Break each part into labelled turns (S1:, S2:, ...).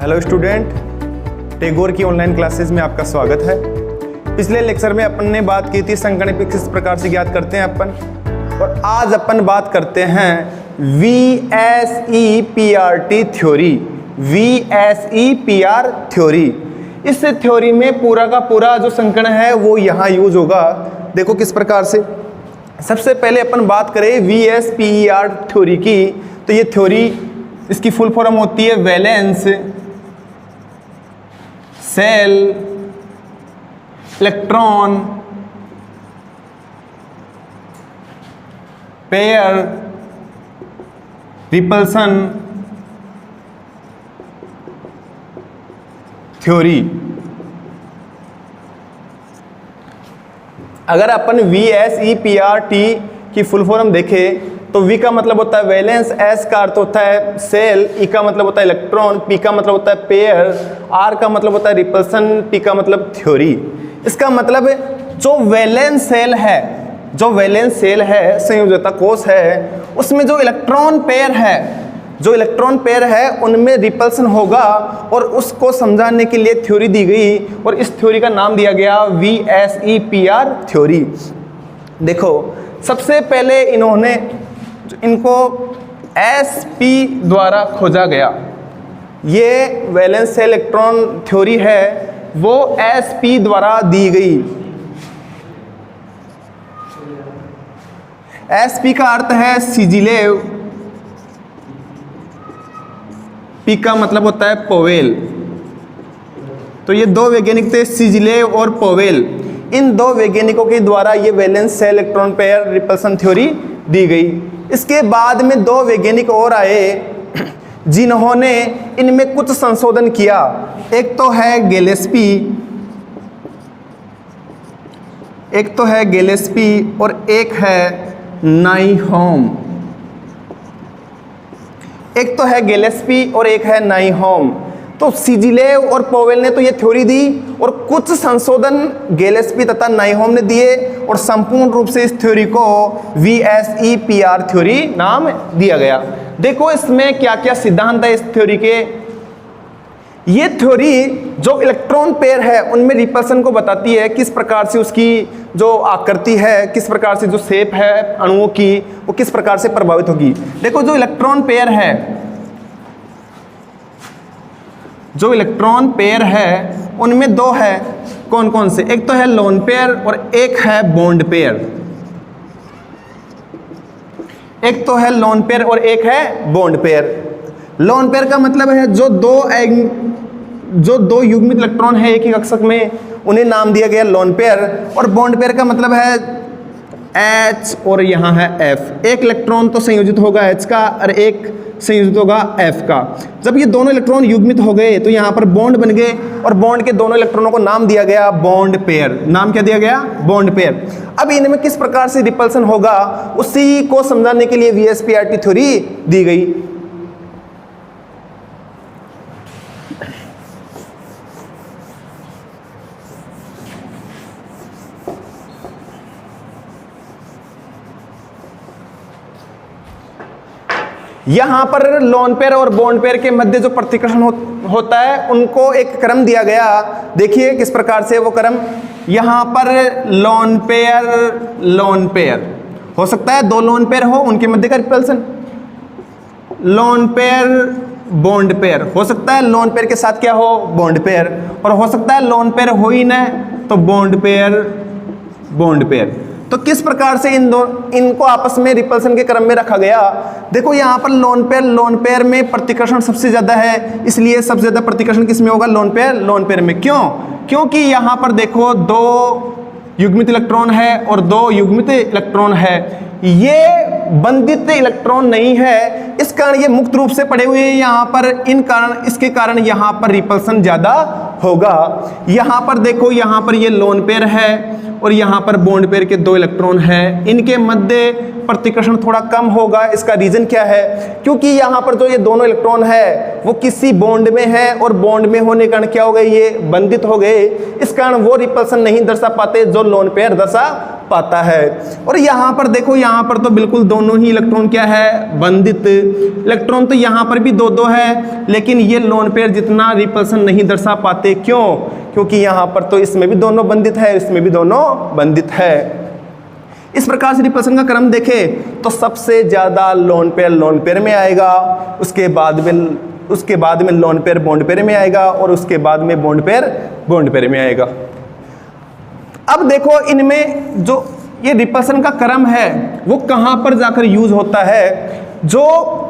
S1: Hello student, Tagore की online classes में आपका स्वागत है। पिछले लेक्चर में अपन ने बात की थी संगणक किस प्रकार से ज्ञात करते हैं अपन, और आज अपन बात करते हैं VSEPR थ्योरी। VSEPR थ्योरी, इस थ्योरी में पूरा का पूरा जो संकर्ण है वो यहाँ यूज होगा। देखो किस प्रकार से। सबसे पहले अपन बात करें VSPER थ्योरी की, तो ये थ्योरी इसकी फुल फॉर्म होती है valence shell electron pair repulsion theory. अगर अपन VSEPR की फुल फॉर्म देखें तो V का मतलब होता है वैलेंस, S का अर्थ होता है सेल, E का मतलब होता है इलेक्ट्रॉन, P का मतलब होता है पेयर, R का मतलब होता है रिपल्सन, T का मतलब थ्योरी। इसका मतलब जो वैलेंस सेल है संयोजकता कोष है, उसमें जो इलेक्ट्रॉन पेयर है उनमें रिपल्सन होगा, और उसको समझाने के लिए थ्योरी दी गई, और इस थ्योरी का नाम दिया गया VSEPR थ्योरी। देखो सबसे पहले इनको SP द्वारा खोजा गया। ये वैलेंस सेल इलेक्ट्रॉन थ्योरी है वो SP द्वारा दी गई। SP का अर्थ है सिजिलेव, P का मतलब होता है पोवेल। तो ये दो वैज्ञानिक थे, सिजिलेव और पोवेल। इन दो वैज्ञानिकों के द्वारा ये valence shell electron pair repulsion theory दी गई। इसके बाद में दो वैज्ञानिक और आए जिन्होंने इनमें कुछ संशोधन किया। एक तो है गैलेस्पी और एक है नाइहोम। तो सिजिलेव और पोवेल ने तो ये थ्योरी दी, और कुछ संशोधन गैलेस्पी तथा नाइहोम ने दिए, और संपूर्ण रूप से इस थ्योरी को VSEPR थ्योरी नाम दिया गया। देखो इसमें क्या क्या सिद्धांत है इस थ्योरी के। ये थ्योरी जो इलेक्ट्रॉन पेयर है उनमें रिपल्सन को बताती है, किस प्रकार से उसकी जो आकृति है, किस प्रकार से जो शेप है अणुओं की, वो किस प्रकार से प्रभावित होगी। देखो जो इलेक्ट्रॉन पेयर है उनमें दो है, कौन कौन से। एक तो है लोन पेयर और एक है बॉन्ड पेयर। लोन पेयर का मतलब है जो दो युग्मित इलेक्ट्रॉन है एक ही कक्षक में, उन्हें नाम दिया गया लोन पेयर। और बॉन्ड पेयर का मतलब है H और यहाँ है F। एक इलेक्ट्रॉन तो संयोजित होगा H का और एक संयोजित होगा F का। जब ये दोनों इलेक्ट्रॉन युग्मित हो गए तो यहाँ पर बॉन्ड बन गए, और बॉन्ड के दोनों इलेक्ट्रॉनों को नाम दिया गया बॉन्ड पेयर। नाम क्या दिया गया? Bond pair. अब इनमें किस प्रकार से रिपल्सन होगा उसी को समझाने के लिए VSPR थ्योरी दी गई। यहां पर लोन पेयर और बॉन्ड पेयर के मध्य जो प्रतिकर्षण होता है उनको एक क्रम दिया गया। देखिए किस प्रकार से वो क्रम। यहां पर लोन पेयर हो सकता है, दो लोन पेयर हो उनके मध्य का repulsion. Lone pair bond pair हो सकता है, लोन पेयर के साथ क्या हो? Bond pair. और हो सकता है लोन पेयर हो ही ना तो बॉन्ड पेयर। तो किस प्रकार से इनको आपस में रिपल्सन के क्रम में रखा गया। देखो यहाँ पर लोन पेयर में प्रतिकर्षण सबसे ज्यादा है, इसलिए सबसे ज्यादा प्रतिकर्षण किस में होगा? लोन पेयर में। क्यों? क्योंकि यहाँ पर देखो दो युग्मित इलेक्ट्रॉन है और दो युग्मित इलेक्ट्रॉन है। ये बंधित इलेक्ट्रॉन नहीं है, इस कारण ये मुक्त रूप से पड़े हुए हैं यहाँ पर। इसके कारण यहाँ पर रिपल्सन ज्यादा होगा। यहाँ पर देखो, यहाँ पर ये लोन पेयर है और यहाँ पर बॉन्ड पेयर के 2 इलेक्ट्रॉन है, इनके मध्य प्रतिकर्षण थोड़ा कम होगा। इसका रीजन क्या है? क्योंकि यहाँ पर जो ये दोनों इलेक्ट्रॉन है वो किसी बॉन्ड में है और बॉन्ड में होने के कारण क्या हो गए, ये बंधित हो गए। इस कारण वो रिपल्सन नहीं दर्शा पाते जो लोन पेयर दर्शा पाता है। और यहाँ पर देखो, यहाँ पर तो बिल्कुल दोनों ही इलेक्ट्रॉन क्या है, बंधित। इलेक्ट्रॉन तो यहाँ पर भी 2-2 है, लेकिन ये लोन पेयर जितना रिपल्सन नहीं दर्शा पाते। क्यों? क्योंकि यहाँ पर तो इसमें भी दोनों बंधित है, इसमें भी दोनों बंधित है। इस प्रकार से रिपल्सन का क्रम देखें तो सबसे ज्यादा लोन पेयर में आएगा, उसके बाद में लोन पेयर बॉन्ड पेयर में आएगा, और उसके बाद में बॉन्ड पेयर में आएगा। अब देखो, इनमें जो ये रिपल्सन का क्रम है वो कहां पर जाकर यूज होता है? जो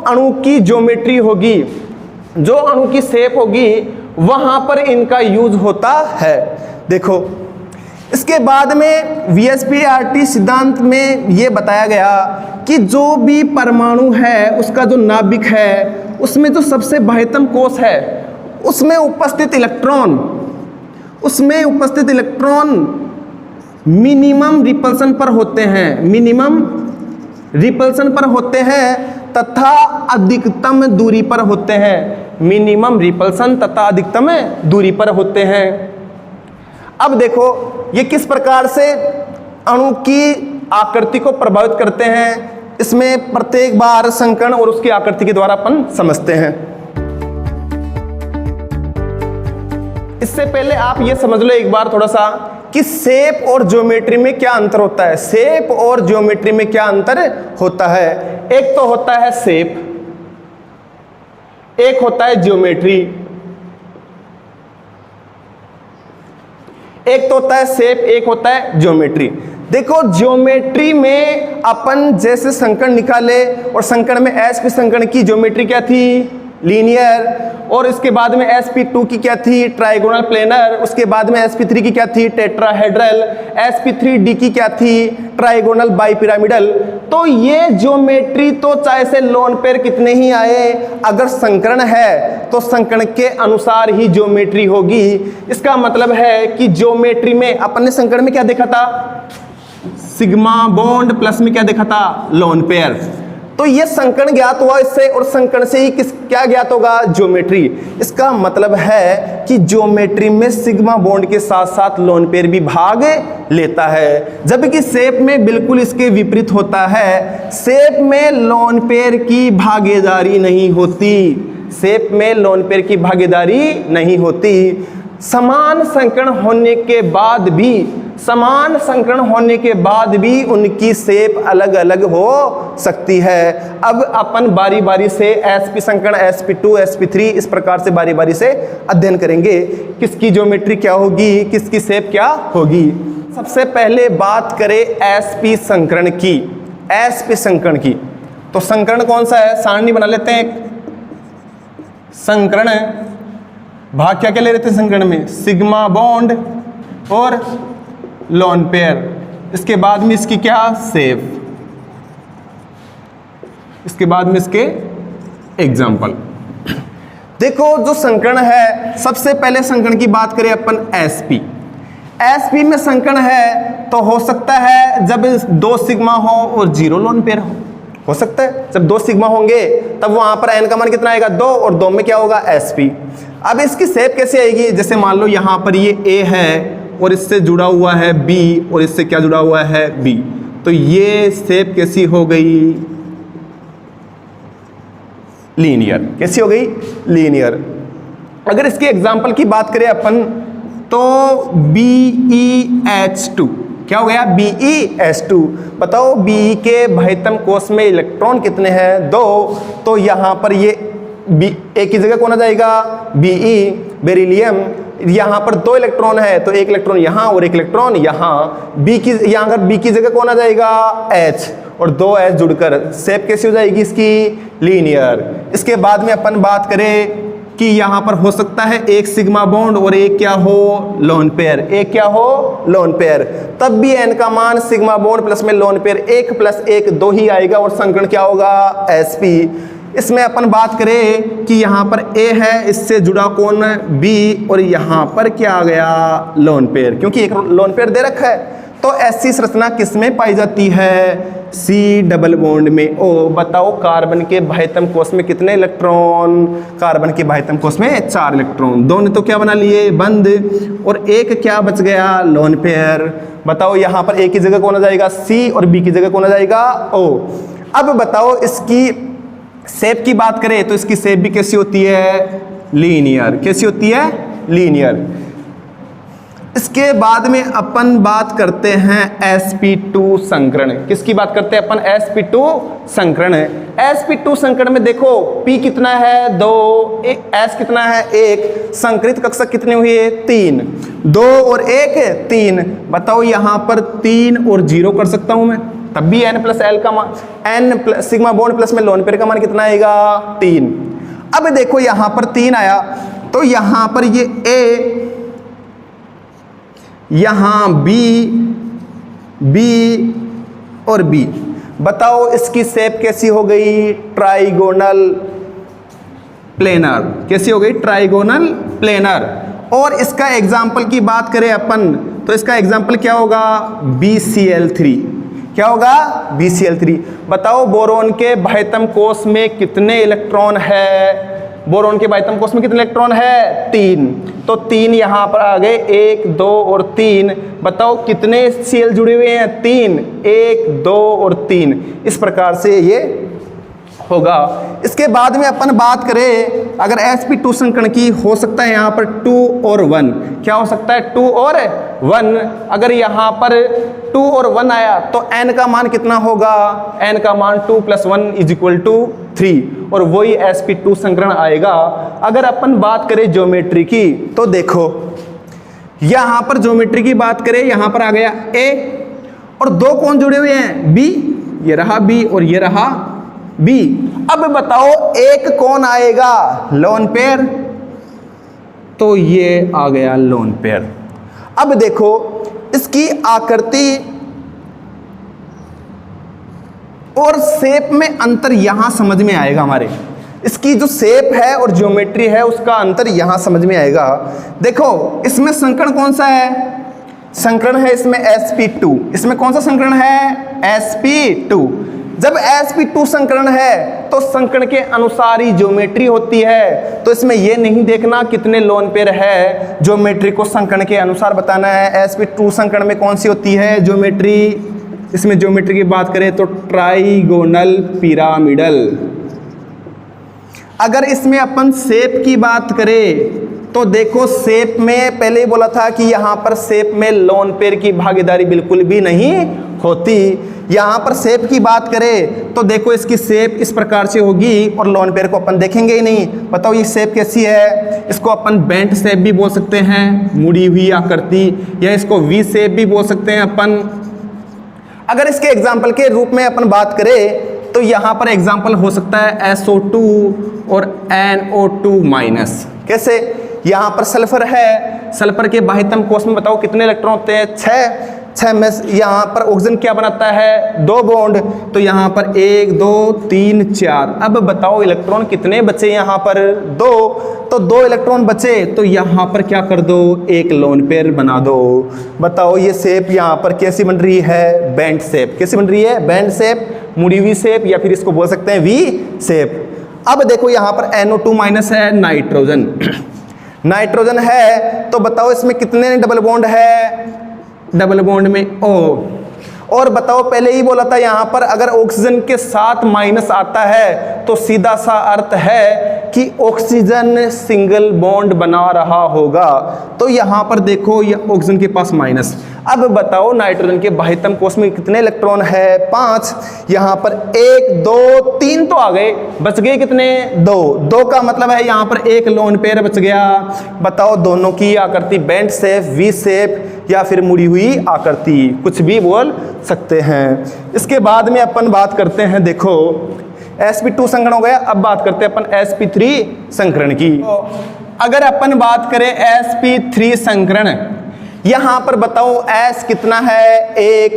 S1: अणु की ज्योमेट्री होगी, जो अणु की शेप होगी, वहां पर इनका यूज होता है। देखो, इसके बाद में VSPRT सिद्धांत में ये बताया गया कि जो भी परमाणु है उसका जो नाभिक है उसमें जो सबसे बाह्यतम कोश है उसमें उपस्थित इलेक्ट्रॉन मिनिमम रिपल्सन पर होते हैं, तथा अधिकतम दूरी पर होते हैं। मिनिमम रिपल्सन तथा अधिकतम दूरी पर होते हैं। अब देखो, ये किस प्रकार से अणु की आकृति को प्रभावित करते हैं, इसमें प्रत्येक बार संकर्ण और उसकी आकृति के द्वारा अपन समझते हैं। इससे पहले आप ये समझ लो एक बार थोड़ा सा कि शेप और ज्योमेट्री में क्या अंतर होता है। शेप और ज्योमेट्री में क्या अंतर होता है? एक तो होता है शेप, एक होता है ज्योमेट्री। एक तो होता है शेप, एक होता है ज्योमेट्री। देखो, ज्योमेट्री में अपन जैसे संकर्ण निकाले, और संकर्ण में sp संकर्ण की ज्योमेट्री क्या थी, लीनियर, और इसके बाद में sp2 की क्या थी, ट्राइगोनल प्लेनर, उसके बाद में sp3 की क्या थी, टेट्राहेड्रल, sp3d की क्या थी, ट्राइगोनल बाइपिरामिडल। तो ये ज्योमेट्री तो चाहे से लोन पेयर कितने ही आए, अगर संकर्ण है तो संकर्ण के अनुसार ही ज्योमेट्री होगी। इसका मतलब है कि ज्योमेट्री में अपन ने संकर्ण में क्या देखा था, सिग्मा बॉन्ड, प्लस में क्या देखा था, लोन पेयर। तो ये संकर्ण ज्ञात हुआ इससे, और संकर्ण से ही क्या ज्ञात होगा, ज्योमेट्री। इसका मतलब है कि ज्योमेट्री में सिग्मा बॉन्ड के साथ साथ लोन पेयर भी भाग लेता है, जबकि शेप में बिल्कुल इसके विपरीत होता है। शेप में लोन पेयर की भागीदारी नहीं होती, शेप में लोन पेयर की भागीदारी नहीं होती। समान संकर्ण होने के बाद भी उनकी शेप अलग अलग हो सकती है। अब अपन बारी बारी से sp संकर्ण, sp2, sp3 इस प्रकार से बारी बारी से अध्ययन करेंगे, किसकी ज्योमेट्री क्या होगी, किसकी शेप क्या होगी। सबसे पहले बात करें sp संकर्ण की। तो संकर्ण कौन सा है, सारणी बना लेते हैं। संकर्ण भाग क्या क्या ले रहे थे संकर्ण में, सिग्मा बॉन्ड और लोन पेयर। इसके बाद में इसकी क्या, शेप। इसके बाद में इसके एग्जाम्पल। देखो, जो संकर्ण है, सबसे पहले संकर्ण की बात करें अपन sp में संकर्ण है तो हो सकता है जब 2 सिग्मा हो और 0 लोन पेयर हो सकता है। जब 2 सिग्मा होंगे तब वहां पर n का मान कितना आएगा, 2, और 2 में क्या होगा, sp। अब इसकी शेप कैसे आएगी, जैसे मान लो यहां पर ये a है और इससे जुड़ा हुआ है b, और इससे क्या जुड़ा हुआ है, b। तो ये शेप कैसी हो गई, लीनियर। कैसी हो गई, लीनियर। अगर इसके एग्जाम्पल की बात करें अपन तो BeH2 क्या हो गया, BeH2। बताओ Be के बाह्यतम कोश में इलेक्ट्रॉन कितने हैं, 2। तो यहां पर ये एक की जगह कौन आ जाएगा, Be, बेरिलियम। यहाँ पर 2 इलेक्ट्रॉन है तो एक इलेक्ट्रॉन यहाँ और एक इलेक्ट्रॉन यहाँ। यहाँ अगर B की जगह कौन आ जाएगा, H, और 2 H जुड़कर शेप कैसी हो जाएगी इसकी, लीनियर। इसके बाद में अपन बात करें कि यहाँ पर हो सकता है एक सिग्मा बॉन्ड और एक क्या हो, लोन पेयर। एक क्या हो, लोन पेयर। तब भी n का मान सिग्मा बॉन्ड प्लस में लोन पेयर 1 + 1 2 ही आएगा, और संकर्ण क्या होगा, sp। इसमें अपन बात करें कि यहाँ पर A है, इससे जुड़ा कौन B, और यहाँ पर क्या आ गया, लोन पेयर, क्योंकि एक लोन पेयर दे रखा है। तो ऐसी संरचना किसमें पाई जाती है? सी डबल बॉन्ड में O। बताओ कार्बन के बाह्यतम कोष में कितने इलेक्ट्रॉन? कार्बन के बाह्यतम कोष में 4 इलेक्ट्रॉन। दोनों तो क्या बना लिए? बंद। और एक क्या बच गया? Lone pair. बताओ यहाँ पर A की जगह कौन आ जाएगा? C और B की जगह कौन आ जाएगा? O। अब बताओ इसकी शेप की बात करें तो इसकी शेप भी कैसी होती है? लीनियर। कैसी होती है? लीनियर। इसके बाद में अपन बात करते हैं sp2 संकरण। किसकी बात करते हैं अपन? sp2 संकरण। sp2 संकरण में देखो p कितना है? 2, s कितना है? 1, संकरित कक्षक कितने हुए? 3, 2 और 1 3। बताओ यहाँ पर 3 और 0 कर सकता हूं मैं, तब भी n प्लस l का मान, n सिग्मा बॉन्ड प्लस में लोन पेयर का मान कितना आएगा? 3। अब देखो यहाँ पर 3 आया तो यहाँ पर ये a, यहाँ B, B और B। बताओ इसकी शेप कैसी हो गई? Trigonal planar. कैसी हो गई? Trigonal planar. और इसका एग्जाम्पल की बात करें अपन तो इसका एग्जाम्पल क्या होगा? BCl3। क्या होगा? BCl3। बताओ बोरोन के बाह्यतम कोष में कितने इलेक्ट्रॉन है? बोरोन के बाह्यतम कोष में कितने इलेक्ट्रॉन है? 3। तो 3 यहाँ पर आ गए, 1, 2 और 3। बताओ कितने Cl जुड़े हुए हैं? 3, 1, 2 और 3। इस प्रकार से ये होगा। इसके बाद में अपन बात करें अगर sp2 संकरण की, हो सकता है यहाँ पर 2 और 1। क्या हो सकता है? 2 और 1। अगर यहाँ पर 2 और 1 आया तो n का मान कितना होगा? n का मान 2 + 1 = 3 और वही sp2 संकरण आएगा। अगर अपन बात करें ज्योमेट्री की तो देखो यहाँ पर ज्योमेट्री की बात करें, यहाँ पर आ गया a और 2 कौन जुड़े हुए हैं? B। ये रहा B और ये रहा B। अब बताओ एक कौन आएगा? Lone pair. तो ये आ गया लोन पेयर। अब देखो इसकी आकृति और शेप में अंतर यहां समझ में आएगा हमारे। इसकी जो शेप है और ज्योमेट्री है उसका अंतर यहां समझ में आएगा। देखो इसमें संकरण कौन सा है? संकरण है इसमें sp2। इसमें कौन सा संकरण है? sp2। जब sp2 संकरण है तो संकरण के अनुसार ही ज्योमेट्री होती है। तो इसमें यह नहीं देखना कितने लोन पेयर है, ज्योमेट्री को संकरण के अनुसार बताना है। sp2 संकरण में कौन सी होती है ज्योमेट्री? इसमें ज्योमेट्री की बात करें तो ट्राइगोनल पिरामिडल। अगर इसमें अपन शेप की बात करें तो देखो शेप में पहले ही बोला था कि यहाँ पर शेप में लोन पेयर की भागीदारी बिल्कुल भी नहीं होती। यहाँ पर शेप की बात करें तो देखो इसकी शेप इस प्रकार से होगी और लोन पेयर को अपन देखेंगे ही नहीं। बताओ ये शेप कैसी है? इसको अपन बेंट शेप भी बोल सकते हैं, मुड़ी हुई आकृति, या इसको वी शेप भी बोल सकते हैं अपन। अगर इसके एग्जाम्पल के रूप में अपन बात करें तो यहाँ पर एग्जाम्पल हो सकता है SO2 और NO2-। कैसे? यहाँ पर सल्फर है, सल्फर के बाह्यतम कोष में बताओ कितने इलेक्ट्रॉन होते हैं? 6 में यहाँ पर ऑक्सीजन क्या बनाता है? 2 बॉन्ड। तो यहाँ पर 1, 2, 3, 4। अब बताओ इलेक्ट्रॉन कितने बचे यहाँ पर? 2। तो 2 इलेक्ट्रॉन बचे तो यहाँ पर क्या कर दो? एक लोन पेयर बना दो। बताओ ये शेप यहाँ पर कैसी बन रही है? Band shape. कैसी बन रही है? बैंड शेप, मुड़ी हुई शेप, या फिर इसको बोल सकते हैं वी शेप। अब देखो यहाँ पर NO2- है, नाइट्रोजन। नाइट्रोजन है तो बताओ इसमें कितने डबल बॉन्ड है? डबल बॉन्ड में O। और बताओ पहले ही बोला था यहाँ पर अगर ऑक्सीजन के साथ माइनस आता है तो सीधा सा अर्थ है कि ऑक्सीजन सिंगल बॉन्ड बना रहा होगा। तो यहाँ पर देखो ये ऑक्सीजन के पास माइनस। अब बताओ नाइट्रोजन के बाह्यतम कोष में कितने इलेक्ट्रॉन है? 5। यहाँ पर 1, 2, 3 तो आ गए, बच गए कितने? 2 का मतलब है यहाँ पर एक लोन पेयर बच गया। बताओ दोनों की आकृति बैंड शेप, वी शेप या फिर मुड़ी हुई आकृति, कुछ भी बोल सकते हैं। इसके बाद में अपन बात करते हैं, देखो sp2 संकरण हो गया। अब बात करते हैं अपन sp3 संकरण की। तो अगर अपन बात करें sp3 संकरण, यहां पर बताओ S कितना है? 1।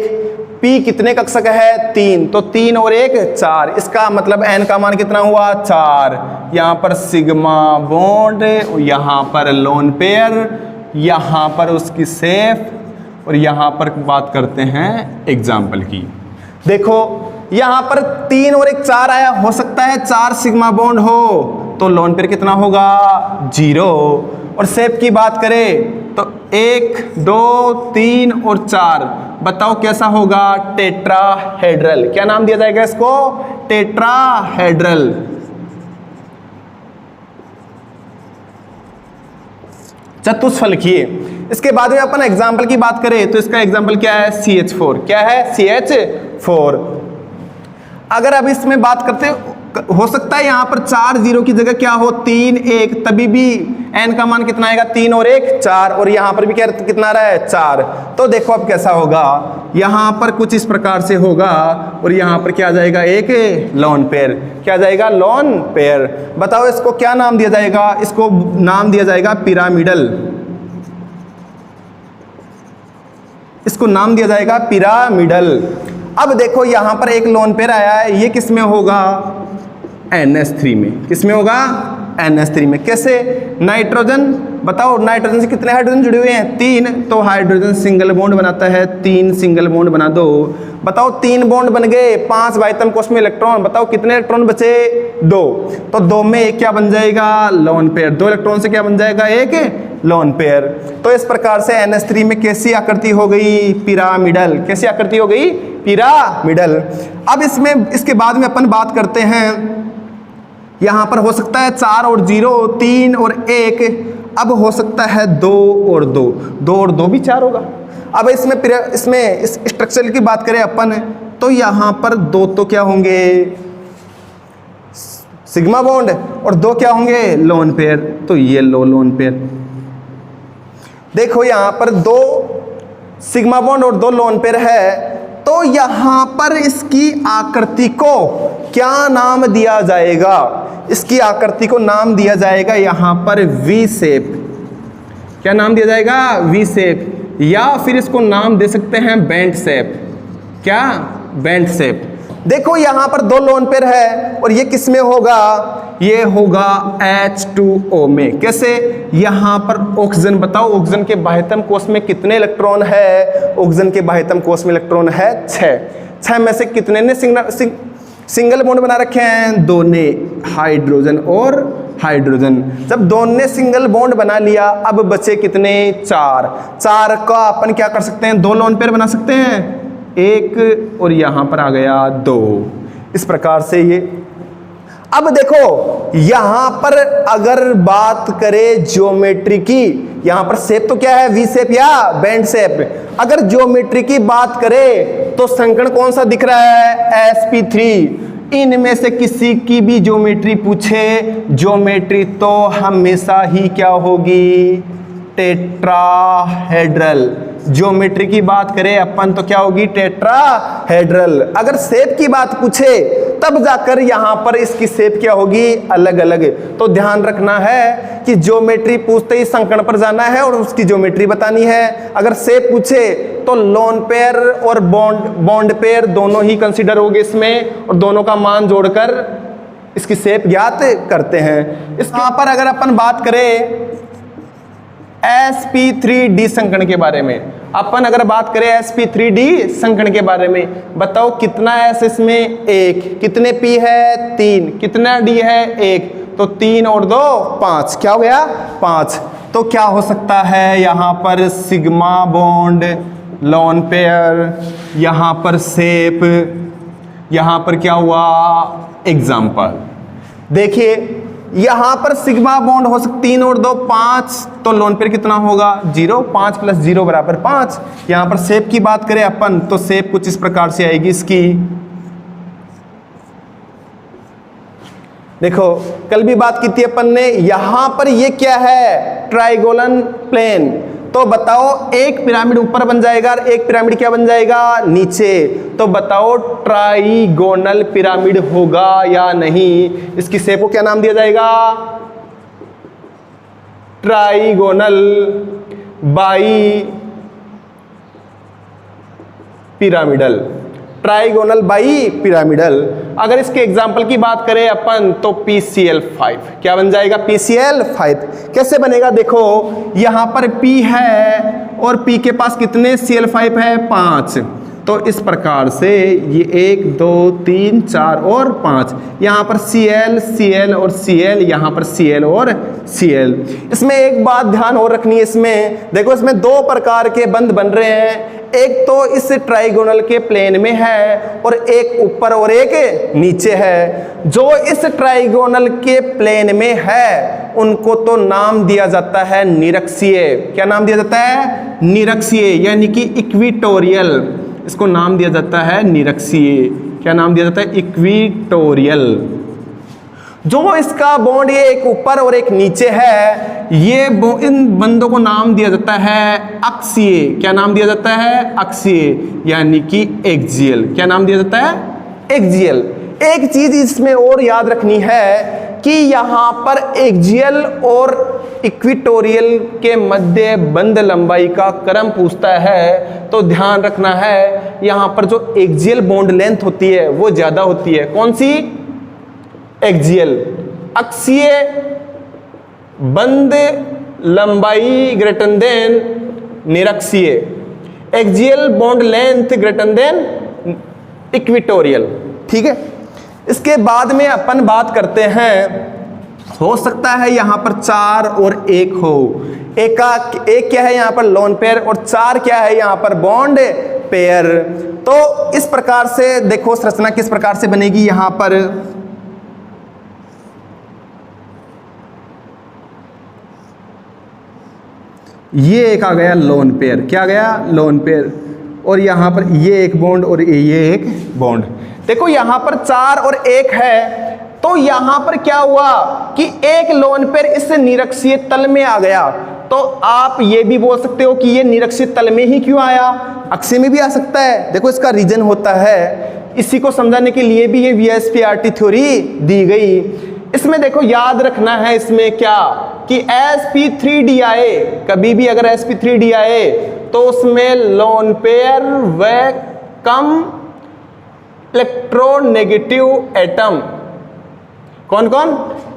S1: P कितने कक्षक है? 3। तो 3 और 1 4। इसका मतलब N का मान कितना हुआ? 4। यहां पर सिग्मा बॉन्ड, यहां पर लोन पेयर, यहां पर उसकी शेप और यहाँ पर बात करते हैं एग्जाम्पल की। देखो यहाँ पर 3 और 1 4 आया, हो सकता है 4 सिग्मा बॉन्ड हो, तो लोन पेयर कितना होगा 0। और शेप की बात करें तो 1 2 3 और 4, बताओ कैसा होगा टेट्राहेड्रल। क्या नाम दिया जाएगा इसको, टेट्राहेड्रल। चतुष्फलकीय। इसके बाद में अपन एग्जाम्पल की बात करें तो इसका एग्जाम्पल क्या है CH4। क्या है CH4। अगर अब इसमें बात करते हो सकता है यहाँ पर 4 0 की जगह क्या हो 3 1, तभी भी n का मान कितना आएगा 3 और 1 4, और यहाँ पर भी क्या कितना आ रहा है 4। तो देखो अब कैसा होगा, यहाँ पर कुछ इस प्रकार से होगा और यहाँ पर क्या आ जाएगा एक लोन पेयर। क्या आ जाएगा लोन पेयर। बताओ इसको क्या नाम दिया जाएगा, इसको नाम दिया जाएगा पिरामिडल। इसको नाम दिया जाएगा पिरामिडल। अब देखो यहाँ पर एक लोन पेयर आया है, ये किस में होगा NH3 में। किस में होगा NH3 में। कैसे, नाइट्रोजन, बताओ नाइट्रोजन से कितने हाइड्रोजन जुड़े हुए हैं 3, तो हाइड्रोजन सिंगल बॉन्ड बनाता है, 3 सिंगल बॉन्ड बना दो। बताओ 3 बॉन्ड बन गए, 5 वाइटम कोष में इलेक्ट्रॉन, बताओ कितने इलेक्ट्रॉन बचे 2, तो 2 में एक क्या बन जाएगा लोन पेयर। 2 इलेक्ट्रॉन से क्या बन जाएगा एक लोन पेयर। तो इस प्रकार से NH3 में कैसी आकृति हो गई पिरामिडल। कैसी आकृति हो गई पिरामिडल। अब इसमें इसके बाद में अपन बात करते हैं, यहाँ पर हो सकता है 4 और 0 3 और 1, अब हो सकता है 2 और 2, 2 और 2 भी 4 होगा। अब इसमें इस स्ट्रक्चर की बात करें अपन तो यहाँ पर 2 तो क्या होंगे सिग्मा बॉन्ड और 2 क्या होंगे लोन पेयर, तो ये लोन पेयर। देखो यहाँ पर 2 सिग्मा बॉन्ड और 2 लोन पेयर है, तो यहाँ पर इसकी आकृति को क्या नाम दिया जाएगा, इसकी आकृति को नाम दिया जाएगा यहाँ पर वी शेप। क्या नाम दिया जाएगा वी शेप, या फिर इसको नाम दे सकते हैं बेंट शेप। क्या बेंट शेप। देखो यहाँ पर 2 लोन पेयर है और ये किस में होगा, ये होगा H2O में। कैसे, यहाँ पर ऑक्सीजन, बताओ ऑक्सीजन के बाह्यतम कोश में कितने इलेक्ट्रॉन है, ऑक्सीजन के बाह्यतम कोश में इलेक्ट्रॉन है 6 में से कितने ने सिंगल बॉन्ड बना रखे हैं 2 ने, हाइड्रोजन और हाइड्रोजन। जब 2 ने सिंगल बॉन्ड बना लिया, अब बचे कितने 4 का अपन क्या कर सकते हैं 2 लोन पेयर बना सकते हैं, 1 और यहाँ पर आ गया 2। इस प्रकार से ये। अब देखो यहां पर अगर बात करें ज्योमेट्री की, यहां पर शेप तो क्या है वी शेप या बेंड शेप। अगर ज्योमेट्री की बात करें तो संकर्ण कौन सा दिख रहा है sp3। इनमें से किसी की भी ज्योमेट्री पूछे, ज्योमेट्री तो हमेशा ही क्या होगी टेट्राहेड्रल। ज्योमेट्री की बात करें अपन तो क्या होगी टेट्राहेड्रल। अगर शेप की बात पूछे तब जाकर यहां पर इसकी शेप क्या होगी अलग अलग। तो ध्यान रखना है कि ज्योमेट्री पूछते ही संकर्ण पर जाना है और उसकी ज्योमेट्री बतानी है। अगर शेप पूछे तो लोन पेयर और बॉन्ड पेयर दोनों ही कंसीडर होंगे इसमें, और दोनों का मान जोड़कर इसकी शेप ज्ञात करते हैं। यहां पर अगर अपन बात करें sp3d संकर्ण के बारे में, अपन अगर बात करें sp3d संकर्ण के बारे में, बताओ कितना s इसमें 1, कितने p है 3, कितना d है 1, तो 3 और 2 5, क्या हो गया 5। तो क्या हो सकता है यहाँ पर सिग्मा बॉन्ड, लोन पेयर, यहाँ पर शेप, यहाँ पर क्या हुआ एग्जाम्पल। देखिए यहां पर सिग्मा बॉन्ड हो सकता 3 और 2 5, तो लोन पेयर कितना होगा 0, 5 + 0 = 5। यहां पर शेप की बात करें अपन तो शेप कुछ इस प्रकार से आएगी इसकी। देखो कल भी बात की थी अपन ने, यहां पर ये क्या है ट्राइगोनल प्लेन। तो बताओ एक पिरामिड ऊपर बन जाएगा और एक पिरामिड क्या बन जाएगा नीचे। तो बताओ ट्राइगोनल पिरामिड होगा या नहीं। इसकी शेप को क्या नाम दिया जाएगा trigonal bi pyramidal. Trigonal bi pyramidal. अगर इसके एग्जाम्पल की बात करें अपन तो PCl5 क्या बन जाएगा PCl5। कैसे बनेगा देखो यहां पर P है और P के पास कितने Cl5 है 5। तो इस प्रकार से ये 1 2 3 4 और 5, यहाँ पर Cl Cl और Cl, यहाँ पर Cl और Cl। इसमें एक बात ध्यान और रखनी है, इसमें देखो इसमें दो प्रकार के बंध बन रहे हैं, एक तो इस ट्राइगोनल के प्लेन में है और एक ऊपर और एक नीचे है। जो इस ट्राइगोनल के प्लेन में है उनको तो नाम दिया जाता है निरक्षीय। क्या नाम दिया जाता है? निरक्षीय, यानी कि इक्विटोरियल। इसको नाम दिया जाता है निरक्षीय। क्या नाम दिया जाता है? इक्विटोरियल। जो इसका बॉन्ड ये एक ऊपर और एक नीचे है, ये इन बंदों को नाम दिया जाता है अक्षीय। क्या नाम दिया जाता है? अक्षीय, यानी कि एक्सियल। क्या नाम दिया जाता है? एक्सियल। एक चीज इसमें और याद रखनी है कि यहाँ पर एक्सियल और इक्विटोरियल के मध्य बंध लंबाई का क्रम पूछता है, तो ध्यान रखना है यहाँ पर जो एक्सियल बॉन्ड लेंथ होती है वो ज्यादा होती है। कौन सी? एक्सियल। अक्षीय बंध लंबाई ग्रेटर देन निरक्षीय। Axial bond length greater than equatorial. ठीक है, इसके बाद में अपन बात करते हैं, हो सकता है यहां पर 4 और 1 हो। एक क्या है यहां पर? लोन पेयर, और 4 क्या है यहां पर? Bond pair. तो इस प्रकार से देखो संरचना किस प्रकार से बनेगी। यहां पर ये एक आ गया लोन पेयर। क्या आ गया? Lone pair. और यहां पर ये एक बॉन्ड और ये एक बॉन्ड। देखो यहां पर 4 और 1 है, तो यहां पर क्या हुआ कि एक लोन पेयर इस निरक्षीय तल में आ गया। तो आप ये भी बोल सकते हो कि ये निरक्षीय तल में ही क्यों आया, अक्षीय में भी आ सकता है। देखो इसका रीजन होता है, इसी को समझाने के लिए भी ये वीएसपीआरटी थ्योरी दी गई। इसमें देखो याद रखना है इसमें क्या कि sp3di, कभी भी अगर sp3di आए तो उसमें लोन पेयर व कम इलेक्ट्रोनेगेटिव एटम। कौन कौन?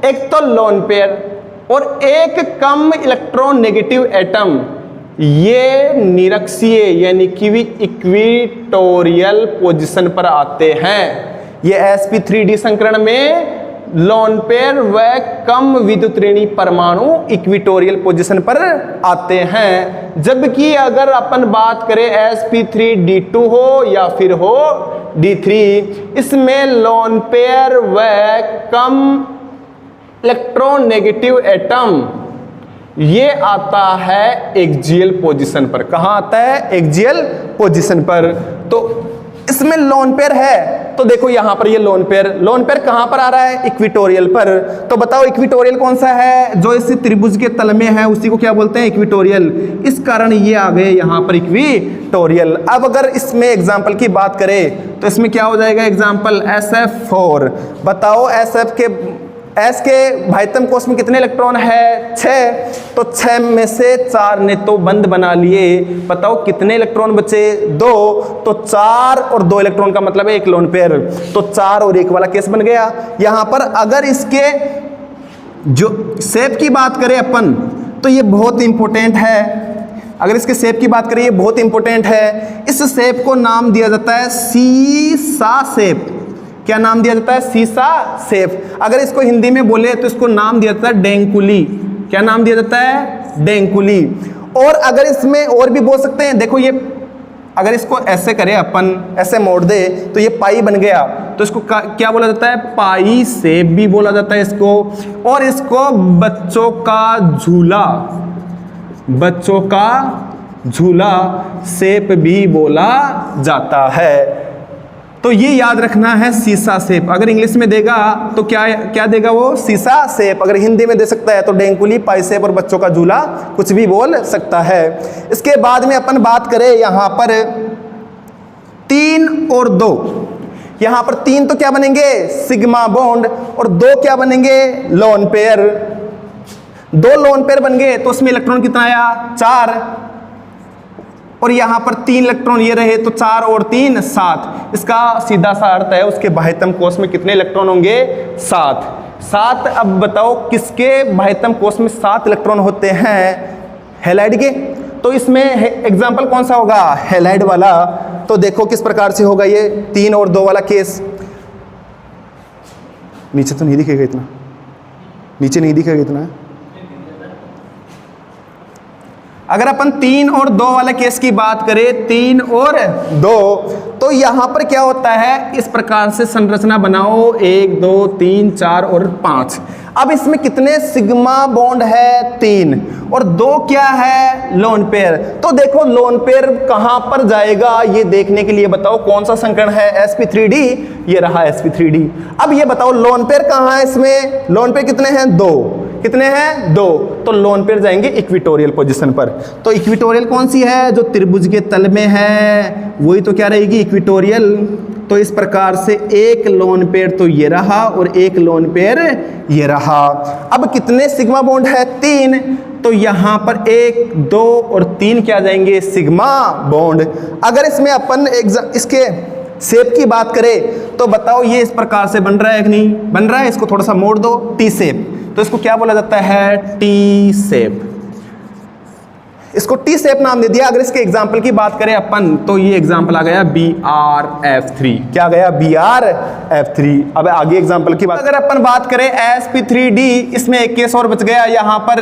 S1: एक तो लोन पेयर और एक कम इलेक्ट्रोनेगेटिव एटम, ये निरक्षीय यानी कि इक्विटोरियल पोजीशन पर आते हैं। ये sp3d संकरण में लोन पेयर व कम विद्युतऋणी परमाणु इक्विटोरियल पोजीशन पर आते हैं। जबकि अगर अपन बात करें sp3d2 हो या फिर हो d3, इसमें लोन पेयर व कम इलेक्ट्रोनेगेटिव एटम ये आता है एक्सियल पोजीशन पर। कहां आता है? एक्सियल पोजीशन पर। तो इसमें लोन पेयर है, तो देखो यहां पर ये लोन पेयर कहां पर आ रहा है? इक्विटोरियल पर। तो बताओ इक्विटोरियल कौन सा है? जो इस त्रिभुज के तल में है उसी को क्या बोलते हैं? इक्विटोरियल। इस कारण ये आ गए यहां पर इक्विटोरियल। अब अगर इसमें एग्जांपल की बात करें तो इसमें क्या हो जाएगा? Example SF4। बताओ SF के S के भाइतम कोष में कितने इलेक्ट्रॉन है? 6। तो 6 में से 4 ने तो बंध बना लिए। बताओ कितने इलेक्ट्रॉन बचे? 2। तो 4 और 2 इलेक्ट्रॉन का मतलब है एक लोन पेयर। तो 4 और 1 वाला केस बन गया। यहां पर अगर इसके जो शेप की बात करें अपन तो ये बहुत इंपॉर्टेंट है। अगर इसके शेप की बात करें ये बहुत इंपॉर्टेंट है। इस शेप को नाम दिया जाता है सीसा शेप। क्या नाम दिया जाता है? सीसा शेप। अगर इसको हिंदी में बोले तो इसको नाम दिया जाता है डेंकुली। क्या नाम दिया जाता है? डेंकुली। और अगर इसमें और भी बोल सकते हैं, देखो ये अगर इसको ऐसे करें अपन, ऐसे मोड़ दे तो ये पाई बन गया, तो इसको क्या बोला जाता है? पाई शेप भी बोला जाता है इसको। और इसको बच्चों का झूला, बच्चों का झूला शेप भी बोला जाता है। तो ये याद रखना है सीसा शेप। अगर इंग्लिश में देगा तो क्या देगा वो? सीसा शेप। अगर हिंदी में दे सकता है तो डेंकुली, पाई शेप और बच्चों का झूला कुछ भी बोल सकता है। इसके बाद में अपन बात करें यहां पर 3 और 2। यहां पर 3 तो क्या बनेंगे? सिग्मा बॉन्ड, और 2 क्या बनेंगे? Lone pair. 2 लोन पेयर बन गए तो उसमें इलेक्ट्रॉन कितना आया? 4। और यहां पर 3 इलेक्ट्रॉन ये रहे तो 4 और 3 7। इसका सीधा सा अर्थ है उसके बाह्यतम कोष में कितने इलेक्ट्रॉन होंगे? 7। अब बताओ किसके बाह्यतम कोष में 7 इलेक्ट्रॉन होते हैं? हैलाइड के। तो इसमें एग्जाम्पल कौन सा होगा, हैलाइड वाला। तो देखो किस प्रकार से होगा ये 3 और 2 वाला केस। नीचे तो नहीं दिखेगा इतना, नीचे नहीं दिखेगा इतना। अगर अपन 3 और 2 वाला केस की बात करें, 3 और 2, तो यहां पर क्या होता है, इस प्रकार से संरचना बनाओ 1 2 3 4 और 5। अब इसमें कितने सिग्मा बॉन्ड है, 3, और 2 क्या है, लोन पेयर। तो देखो लोन पेयर कहां पर जाएगा ये देखने के लिए बताओ कौन सा संकरण है, sp3d, ये रहा sp3d। अब ये बताओ लोन पेयर कहां है, इसमें लोन पेयर कितने हैं, 2, कितने हैं, 2, तो लोन पेयर जाएंगे इक्विटोरियल पोजीशन पर। तो इक्विटोरियल कौन सी है, जो त्रिभुज के तल में है, वही तो क्या रहेगी, इक्विटोरियल। तो इस प्रकार से एक लोन पेयर तो ये रहा और एक लोन पेयर ये रहा। अब कितने सिग्मा बॉन्ड है, 3, तो यहां पर 1 2 और 3 क्या जाएंगे, सिग्मा बॉन्ड। अगर इसमें अपन इसके शेप की बात करें तो बताओ ये इस प्रकार से बन रहा है कि नहीं बन रहा है, इसको थोड़ा सा मोड़ दो, टी शेप। तो इसको क्या बोला जाता है, टी शेप। इसको टी शेप नाम दे दिया। अगर इसके एग्जाम्पल की बात करें अपन, तो ये एग्जाम्पल आ गया BRF3। क्या गया, BRF3। अब आगे एग्जाम्पल की बात, अगर अपन बात करें sp3d, इसमें एक केस और बच गया, यहां पर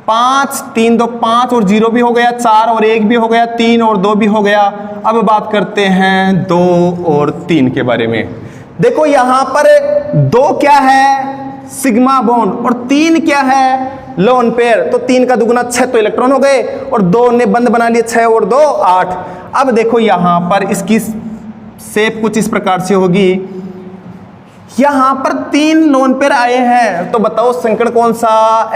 S1: 5 3 2 5 और 0 भी हो गया, 4 और 1 भी हो गया, 3 और 2 भी हो गया। अब बात करते हैं 2 और 3 के बारे में। देखो यहां पर 2 क्या है, सिग्मा बॉन्ड, और 3 क्या है, लोन पेयर। तो 3 का दुगुना 6 तो इलेक्ट्रॉन हो गए, और 2 ने बंद बना लिए, 6 और 2 8। अब देखो यहां पर इसकी शेप कुछ इस प्रकार से होगी, यहां पर 3 लोन पेयर आए हैं, तो बताओ संकरण कौन सा,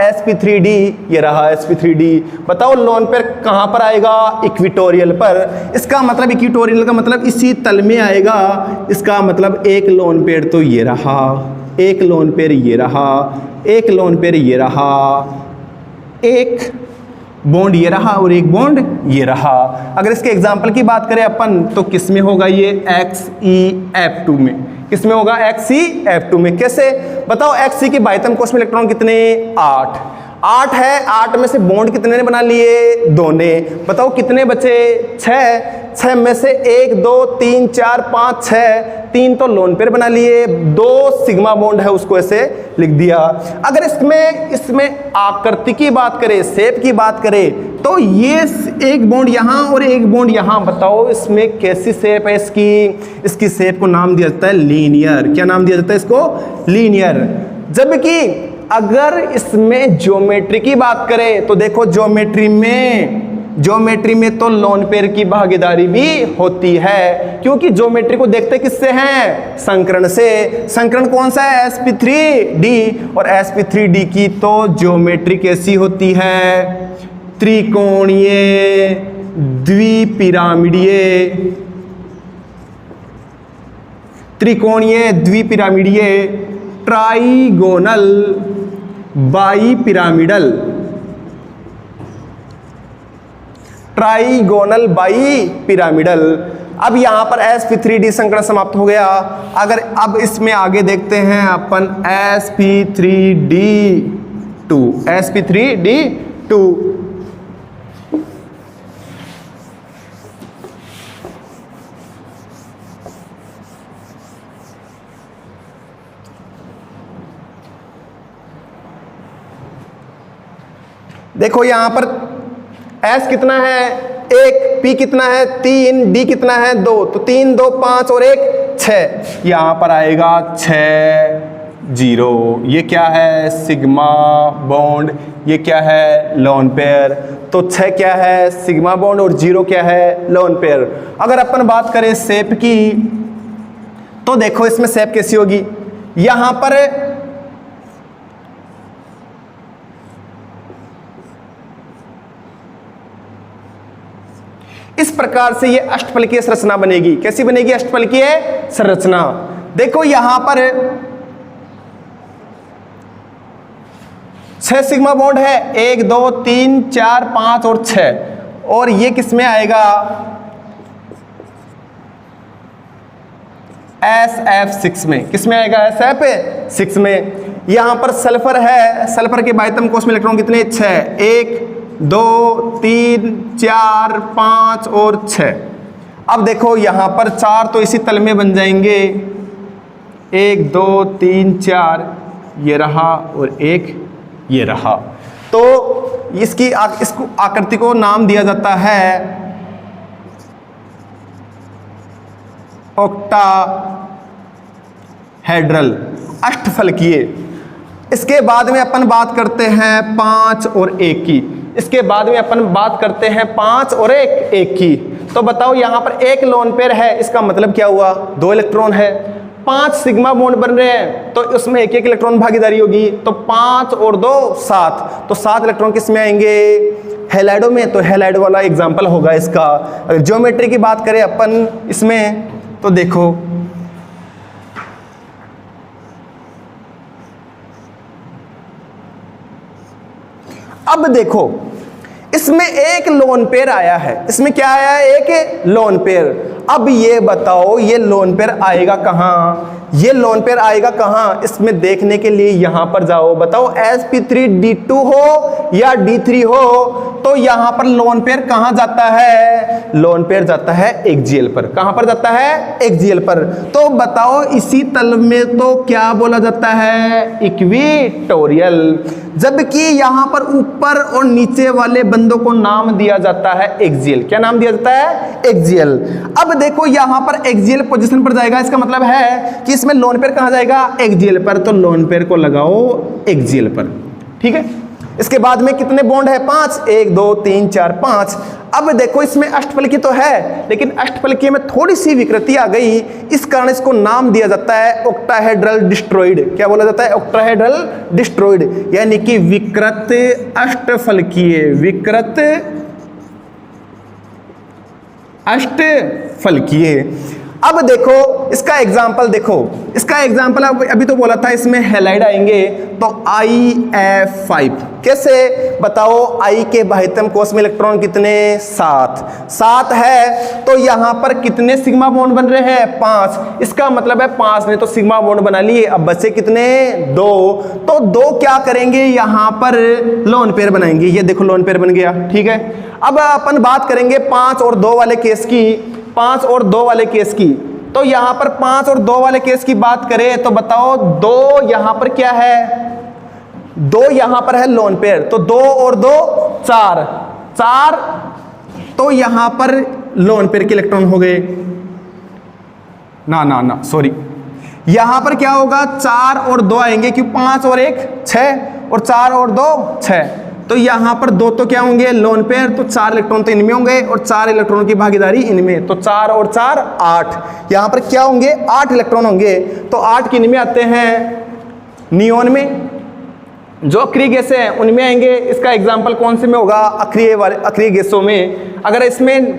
S1: sp3d, ये रहा sp3d। बताओ लोन पेयर कहां पर आएगा, इक्विटोरियल पर। इसका मतलब इक्विटोरियल का मतलब इसी तल में आएगा। इसका मतलब एक लोन पेयर तो ये रहा, एक लोन पेयर ये रहा, एक लोन पेयर ये रहा, एक बॉन्ड ये रहा और एक बॉन्ड ये रहा। अगर इसके एग्जाम्पल की बात करें अपन, तो किस में होगा ये, XeF2 में। किस में होगा, XeF2 में। कैसे बताओ, Xe की बाह्यतम कोश में इलेक्ट्रॉन कितने, 8 है। 8 में से बॉन्ड कितने ने बना लिए, 2 ने। बताओ कितने बचे, 6 में से 1 2 3 4 5 6, 3 तो लोन पेयर बना लिए, 2 सिग्मा बॉन्ड है, उसको ऐसे लिख दिया। अगर इसमें आकृति की बात करें, शेप की बात करें, तो ये एक बॉन्ड यहां और एक बॉन्ड यहां। बताओ इसमें कैसी शेप है इसकी शेप को नाम दिया जाता है लीनियर। क्या नाम दिया जाता है इसको, लीनियर। जबकि अगर इसमें ज्योमेट्री की बात करें, तो देखो ज्योमेट्री में तो लोन पेयर की भागीदारी भी होती है, क्योंकि ज्योमेट्री को देखते किससे हैं, संकरण से। संकरण कौन सा है, sp3d, और sp3d की तो ज्योमेट्री कैसी होती है, त्रिकोणीय द्विपिरामिडीय, ट्राइगोनल बाईपिरामिडल, ट्राइगोनल बाईपिरामिडल। अब यहां पर sp3d संकरण समाप्त हो गया। अगर अब इसमें आगे देखते हैं अपन sp3d2। देखो यहां पर S कितना है, 1, P कितना है, 3, D कितना है, 2, तो 3 2 5 और 1 6। यहां पर आएगा 6 0। ये क्या है, सिग्मा बॉन्ड, ये क्या है, लोन पेयर। तो 6 क्या है, सिग्मा बॉन्ड, और 0 क्या है, लोन पेयर। अगर अपन बात करें शेप की, तो देखो इसमें शेप कैसी होगी, यहां पर इस प्रकार से ये अष्टफलकीय संरचना बनेगी। कैसी बनेगी, अष्टफलकीय संरचना। देखो यहां पर 6 सिग्मा बॉन्ड है, 1 2 3 4 5 और 6, और ये किस में आएगा, SF6 में। किस में आएगा, SF6 में। यहां पर सल्फर है, सल्फर के बाह्यतम कोश में इलेक्ट्रॉन कितने, 6, 1 2 3 4 5 और 6। अब देखो यहां पर 4 तो इसी तल में बन जाएंगे, 1 2 3 4 ये रहा और एक ये रहा। तो इसको आकृति को नाम दिया जाता है ऑक्टाहेड्रल, अष्टफलकीय। इसके बाद में अपन बात करते हैं 5 और 1 की। इसके बाद में अपन बात करते हैं 5 और 1 की। तो बताओ यहां पर एक लोन पेयर है, इसका मतलब क्या हुआ, 2 इलेक्ट्रॉन है। 5 सिग्मा बॉन्ड बन रहे हैं तो उसमें एक इलेक्ट्रॉन भागीदारी होगी, तो 5 और 2 7, तो 7 इलेक्ट्रॉन किस में आएंगे, हैलाइडो में। तो हैलाइड वाला एग्जांपल होगा इसका। अगर ज्योमेट्री की बात करें अपन इसमें तो देखो अब देखो इसमें एक लोन पेयर आया है, इसमें क्या आया है, एक लोन पेयर। अब ये बताओ ये लोन पेयर आएगा कहां, ये लोन पेयर आएगा कहां, इसमें देखने के लिए यहां पर जाओ। बताओ sp3d2 हो या d3 हो, तो यहां पर लोन पेयर कहां जाता है, लोन पेयर जाता है एक्सियल पर। कहां पर जाता है, एक्सियल पर। तो बताओ इसी तल में तो क्या बोला जाता है, इक्वेटोरियल। जबकि यहां पर ऊपर और नीचे वाले बंदों को नाम दिया जाता है एक्सियल। क्या नाम दिया जाता है, एक्सियल। अब देखो यहां पर एक्सियल पोजीशन पर जाएगा, इसका मतलब है कि इसमें लोन पेयर कहां जाएगा, एक्सियल पर। तो लोन पेयर को लगाओ एक्सियल पर, ठीक है। इसके बाद में कितने बॉन्ड है, 5, 1 2 3 4 5। अब देखो इसमें अष्टफलकीय तो है, लेकिन अष्टफलकीय में थोड़ी सी विकृति आ गई, इस कारण इसको नाम दिया जाता है ऑक्टाहेड्रल डिस्ट्रॉइड। क्या बोला जाता है, ऑक्टाहेड्रल डिस्ट्रॉइड, यानी कि विकृत अष्टफलकीय, विकृत अष्टफलकीय। अब देखो इसका एग्जाम्पल, देखो इसका एग्जाम्पल अभी तो बोला था इसमें हैलाइड आएंगे, तो IF5 कैसे बताओ। I के बाह्यतम कोश में इलेक्ट्रॉन कितने, 7 है। तो यहां पर कितने सिग्मा बॉन्ड बन रहे हैं, 5। इसका मतलब है 5 ने तो सिग्मा बॉन्ड बना लिए, अब बचे कितने, 2। तो 2 क्या करेंगे, यहां पर लोन पेयर बनाएंगे। ये देखो लोन पेयर बन गया, ठीक है। अब अपन बात करेंगे 5 और 2 वाले केस की, 5 और 2 वाले केस की। तो यहां पर 5 और 2 वाले केस की बात करें तो बताओ 2 यहां पर क्या है, 2 यहां पर है लोन पेयर, तो 2 और 2 4, तो यहां पर लोन पेयर के इलेक्ट्रॉन हो गए, ना सॉरी, यहां पर क्या होगा, 4 और 2 आएंगे, क्यों 5 और 1 6 और 4 और 2 6। तो यहां पर 2 तो क्या होंगे, लोन पेयर, तो 4 इलेक्ट्रॉन तो इनमें होंगे और 4 इलेक्ट्रॉन की भागीदारी इनमें, तो 4 और 4 8। यहां पर क्या होंगे, 8 इलेक्ट्रॉन होंगे। तो 8 किन में आते हैं, नियोन में। जो अक्रिय गैसें हैं उनमें आएंगे। इसका एग्जाम्पल कौन से में होगा, अक्रिय गैसों में। अगर इसमें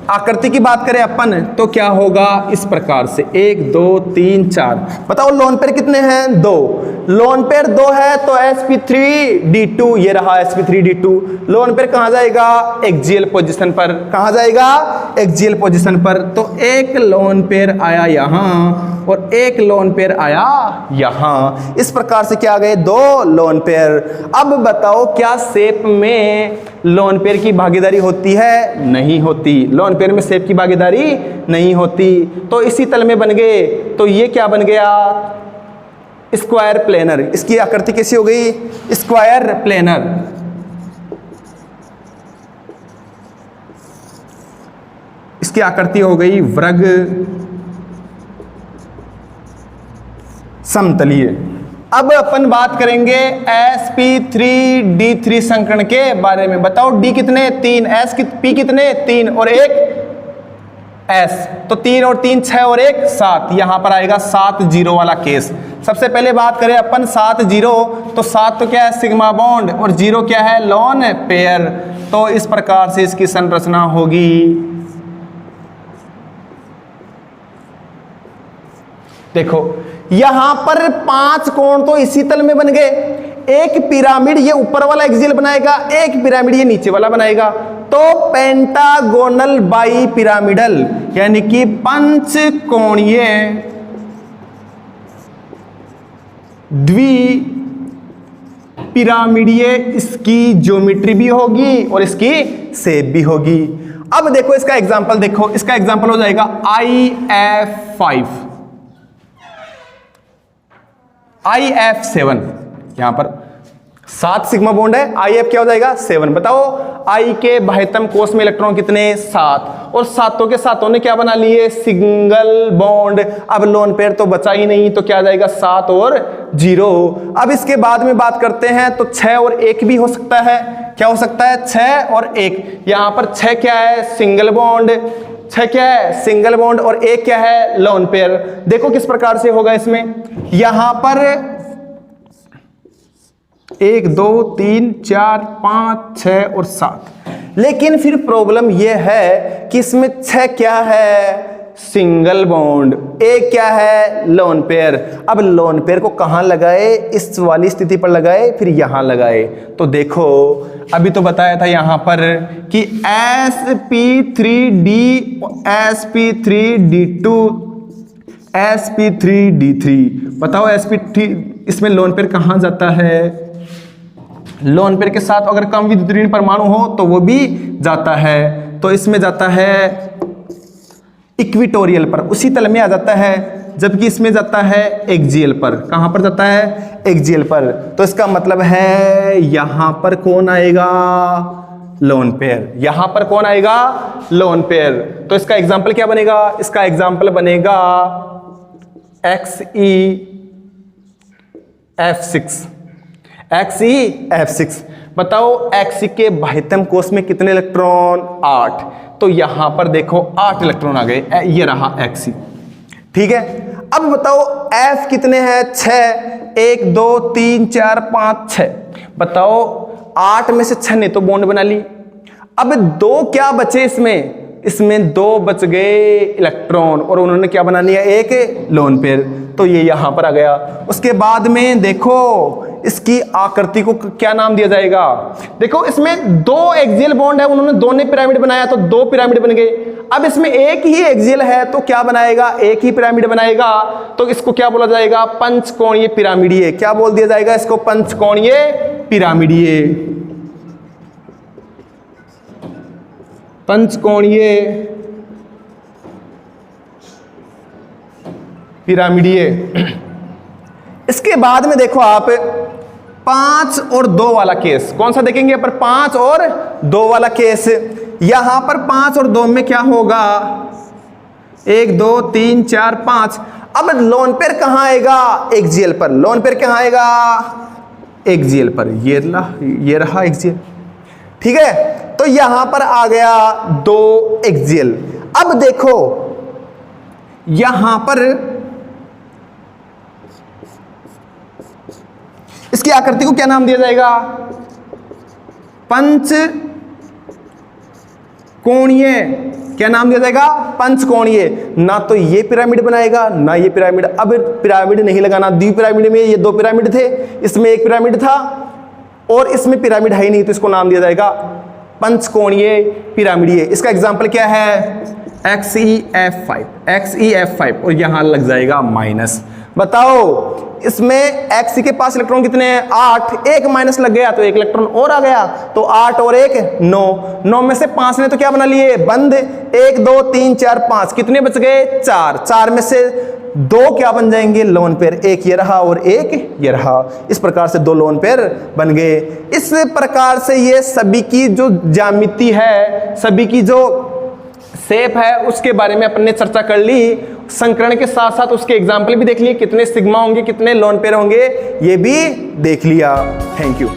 S1: आकृति की बात करें अपन तो क्या होगा, इस प्रकार से 1 2 3 4। बताओ लोन पेयर कितने हैं, 2। लोन पेयर 2 है तो sp3d2, ये रहा sp3d2। लोन पेयर कहां जाएगा, एक्सियल पोजीशन पर। कहां जाएगा, एक्सियल पोजीशन पर। तो एक लोन पेयर आया यहां और एक लोन पेयर आया यहां। इस प्रकार से क्या आ गए, 2 लोन पेयर। अब बताओ क्या शेप में लोन पेयर की भागीदारी होती है, नहीं होती। लोन पेयर में शेप की भागीदारी नहीं होती। तो इसी तल में बन गए, तो ये क्या बन गया, स्क्वायर प्लेनर। इसकी आकृति कैसी हो गई, स्क्वायर प्लेनर। इसकी आकृति हो गई वर्ग समतलीय। अब अपन बात करेंगे sp3d3 संकरण के बारे में। बताओ d कितने, 3, p कितने, 3 और 1 s, तो 3 और 3 6 और 1 7। यहां पर आएगा 7 0 वाला केस। सबसे पहले बात करें अपन 7 0, तो 7 तो क्या है, सिग्मा बॉन्ड, और 0 क्या है, लोन पेयर। तो इस प्रकार से इसकी संरचना होगी। देखो यहां पर 5 कोण तो इसी तल में बन गए। एक पिरामिड ये ऊपर वाला एक्सियल बनाएगा, एक पिरामिड ये नीचे वाला बनाएगा। तो पेंटागोनल बाई पिरामिडल, यानी कि पंचकोणीय पिरामिडीय, इसकी ज्योमेट्री भी होगी और इसकी शेप भी होगी। अब देखो इसका एग्जांपल, देखो इसका एग्जांपल हो जाएगा IF5, IF7, यहां पर 7 सिग्मा बॉन्ड है, IF क्या हो जाएगा 7। बताओ I के बाह्यतम कोष में इलेक्ट्रॉन कितने 7, और सातों के सातों ने क्या बना लिए सिंगल बॉन्ड। अब लोन पेयर तो बचा ही नहीं, तो क्या आ जाएगा 7 और 0। अब इसके बाद में बात करते हैं तो 6 और 1 भी हो सकता है। क्या हो सकता है 6 और 1। यहां पर 6 क्या है सिंगल बॉन्ड, 6 क्या है सिंगल बॉन्ड, और 1 क्या है लोन पेयर। देखो किस प्रकार से होगा इसमें, यहां पर 1 2 3 4 5 6 और 7। लेकिन फिर प्रॉब्लम यह है कि इसमें 6 क्या है सिंगल बॉन्ड, 1 क्या है लोन पेयर। अब लोन पेयर को कहां लगाए, इस वाली स्थिति पर लगाए, फिर यहां लगाए। तो देखो अभी तो बताया था यहां पर कि sp3d sp3d2 sp3d3। बताओ sp3 इसमें लोन पेयर कहां जाता है, लोन पेयर के साथ अगर कम विद्युत ऋण परमाणु हो तो वो भी जाता है। तो इसमें जाता है इक्विटोरियल पर, उसी तल में आ जाता है, जबकि इसमें जाता है एक्सियल पर। कहां पर जाता है एक्सियल पर। तो इसका मतलब है यहां पर कौन आएगा लोन पेयर, यहां पर कौन आएगा लोन पेयर। तो इसका एग्जाम्पल क्या बनेगा, इसका एग्जाम्पल बनेगा XeF6, XeF6। बताओ Xe के बाह्यतम कोष में कितने इलेक्ट्रॉन 8। तो यहां पर देखो 8 इलेक्ट्रॉन आ गए, ये रहा Xe। ठीक है, अब बताओ F कितने हैं 6, 1 2 3 4 5 6। बताओ 8 में से 6 ने तो बॉन्ड बना ली। अब 2 क्या बचे इसमें 2 बच गए इलेक्ट्रॉन, और उन्होंने क्या बना लिया एक लोन पेयर। तो ये यहां पर आ गया। उसके बाद में देखो इसकी आकृति को क्या नाम दिया जाएगा। देखो इसमें 2 एक्सियल बॉन्ड है, उन्होंने 2 ने पिरामिड बनाया तो 2 पिरामिड बन गए। अब इसमें एक ही एक्सियल है तो क्या बनाएगा, एक ही पिरामिड बनाएगा। तो इसको क्या बोला जाएगा पंचकोणीय पिरामिडीय। क्या बोल दिया जाएगा इसको पंचकोणीय पिरामिडीय, पंचकोणीय पिरामिडीय। इसके बाद में देखो आप 5 और 2 वाला केस, कौन सा देखेंगे पर 5 और 2 वाला केस। यहां पर 5 और 2 में क्या होगा 1 2 3 4 5। अब लोन पेयर कहां आएगा एक्सियल पर, लोन पेयर कहां आएगा एक्सियल पर, ये रहा एक्सियल। ठीक है, तो यहां पर आ गया 2 एक्सियल। अब देखो यहां पर इसकी आकृति को क्या नाम दिया जाएगा पंचकोणीय। क्या नाम दिया जाएगा पंचकोणीय। ना तो ये पिरामिड बनाएगा ना ये पिरामिड। अब पिरामिड नहीं लगाना, द्विपिरामिड में ये 2 पिरामिड थे, इसमें एक पिरामिड था और इसमें पिरामिड है ही नहीं, तो इसको नाम दिया जाएगा पंचकोणीय पिरामिडीय। इसका एग्जाम्पल क्या है XeF5, XeF5, और यहां लग जाएगा माइनस। बताओ इसमें Xe के पास इलेक्ट्रॉन कितने हैं 8, एक माइनस लग गया तो 1 इलेक्ट्रॉन और आ गया, तो 8 और 1 9। 9 में से 5 ने तो क्या बना लिए बंद, 1 2 3 4 5, कितने बच गए 4। 4 में से 2 क्या बन जाएंगे लोन पेयर, एक ये रहा और एक ये रहा। इस प्रकार से 2 लोन पेयर बन गए। इस प्रकार से ये सभी की जो ज्यामिति है, सभी की जो शेप है, उसके बारे में अपन ने चर्चा कर ली। संकरण के साथ साथ उसके एग्जाम्पल भी देख लिए, कितने सिग्मा होंगे कितने लोन पेयर होंगे ये भी देख लिया। Thank you.